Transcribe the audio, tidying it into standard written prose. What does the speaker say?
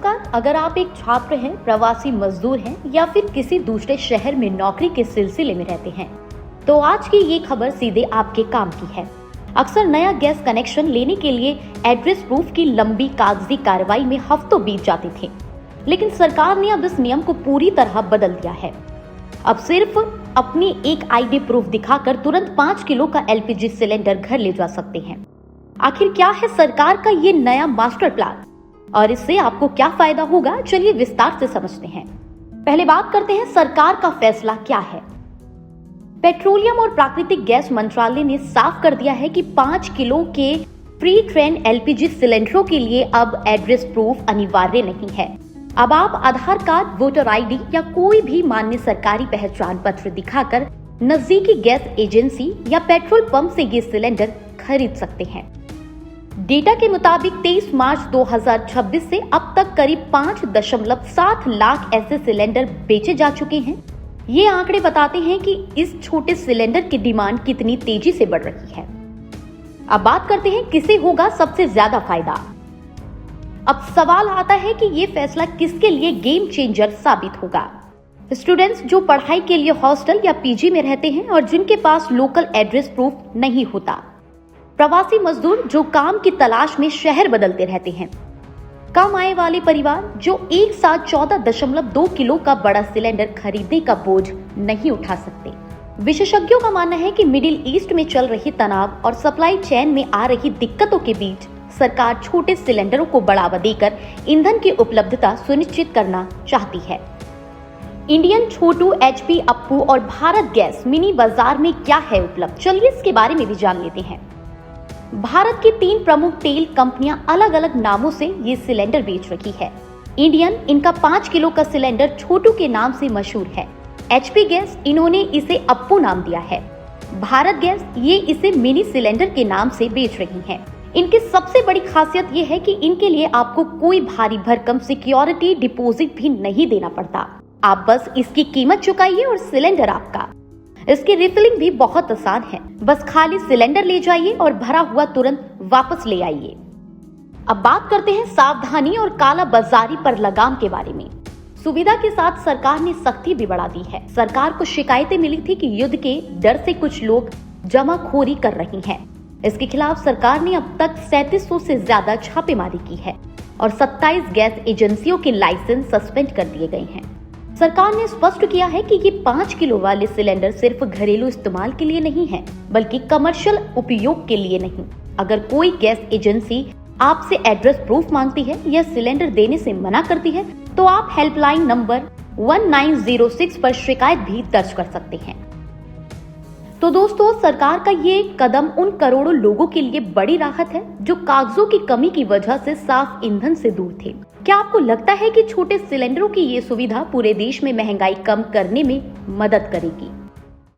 नमस्कार। अगर आप एक छात्र हैं, प्रवासी मजदूर हैं या फिर किसी दूसरे शहर में नौकरी के सिलसिले में रहते हैं, तो आज की ये खबर सीधे आपके काम की है। अक्सर नया गैस कनेक्शन लेने के लिए एड्रेस प्रूफ की लंबी कागजी कार्रवाई में हफ्तों बीत जाते थे, लेकिन सरकार ने अब इस नियम को पूरी तरह बदल दिया है। अब सिर्फ अपनी एक आईडी प्रूफ दिखाकर तुरंत 5 किलो का एलपीजी सिलेंडर घर ले जा सकते हैं। आखिर क्या है सरकार का ये नया मास्टर प्लान और इससे आपको क्या फायदा होगा, चलिए विस्तार से समझते हैं। पहले बात करते हैं सरकार का फैसला क्या है। पेट्रोलियम और प्राकृतिक गैस मंत्रालय ने साफ कर दिया है कि 5 किलो के प्री ट्रेंड एलपीजी सिलेंडरों के लिए अब एड्रेस प्रूफ अनिवार्य नहीं है। अब आप आधार कार्ड, वोटर आईडी या कोई भी मान्य सरकारी पहचान पत्र दिखाकर नजदीकी गैस एजेंसी या पेट्रोल पंप से ये सिलेंडर खरीद सकते हैं। डेटा के मुताबिक 23 मार्च 2026 से अब तक करीब 5.7 लाख ऐसे सिलेंडर बेचे जा चुके हैं। ये आंकड़े बताते हैं कि इस छोटे सिलेंडर की डिमांड कितनी तेजी से बढ़ रही है। अब बात करते हैं किसे होगा सबसे ज्यादा फायदा। अब सवाल आता है कि ये फैसला किसके लिए गेम चेंजर साबित होगा। स्टूडेंट्स जो पढ़ाई के लिए हॉस्टल या पीजी में रहते हैं और जिनके पास लोकल एड्रेस प्रूफ नहीं होता, प्रवासी मजदूर जो काम की तलाश में शहर बदलते रहते हैं, कम आय वाले परिवार जो एक साथ 14.2 किलो का बड़ा सिलेंडर खरीदने का बोझ नहीं उठा सकते। विशेषज्ञों का मानना है कि मिडिल ईस्ट में चल रही तनाव और सप्लाई चेन में आ रही दिक्कतों के बीच सरकार छोटे सिलेंडरों को बढ़ावा देकर ईंधन की उपलब्धता सुनिश्चित करना चाहती है। इंडियन छोटू, एचपी, अप्पू और भारत गैस मिनी बाजार में क्या है उपलब्ध, चलिए इसके बारे में भी जान लेते हैं। भारत की 3 प्रमुख तेल कंपनियां अलग अलग नामों से ये सिलेंडर बेच रही है। इंडियन इनका 5 किलो का सिलेंडर छोटू के नाम से मशहूर है। एचपी गैस इन्होंने इसे अप्पू नाम दिया है। भारत गैस ये इसे मिनी सिलेंडर के नाम से बेच रही है। इनकी सबसे बड़ी खासियत ये है कि इनके लिए आपको कोई भारी भरकम सिक्योरिटी डिपॉजिट भी नहीं देना पड़ता। आप बस इसकी कीमत चुकाइए और सिलेंडर आपका। इसकी रिफिलिंग भी बहुत आसान है, बस खाली सिलेंडर ले जाइए और भरा हुआ तुरंत वापस ले आइए। अब बात करते हैं सावधानी और काला बाजारी पर लगाम के बारे में। सुविधा के साथ सरकार ने सख्ती भी बढ़ा दी है। सरकार को शिकायतें मिली थी कि युद्ध के डर से कुछ लोग जमाखोरी कर रही हैं। इसके खिलाफ सरकार ने अब तक 3700 से ज्यादा छापेमारी की है और 27 गैस एजेंसियों के लाइसेंस सस्पेंड कर दिए गए हैं। सरकार ने स्पष्ट किया है कि ये 5 किलो वाले सिलेंडर सिर्फ घरेलू इस्तेमाल के लिए नहीं है, बल्कि कमर्शियल उपयोग के लिए नहीं। अगर कोई गैस एजेंसी आपसे एड्रेस प्रूफ मांगती है या सिलेंडर देने से मना करती है, तो आप हेल्पलाइन नंबर 1906 पर शिकायत भी दर्ज कर सकते हैं। तो दोस्तों, सरकार का ये कदम उन करोड़ों लोगों के लिए बड़ी राहत है जो कागजों की कमी की वजह से साफ ईंधन से दूर थे। क्या आपको लगता है कि छोटे सिलेंडरों की ये सुविधा पूरे देश में महंगाई कम करने में मदद करेगी?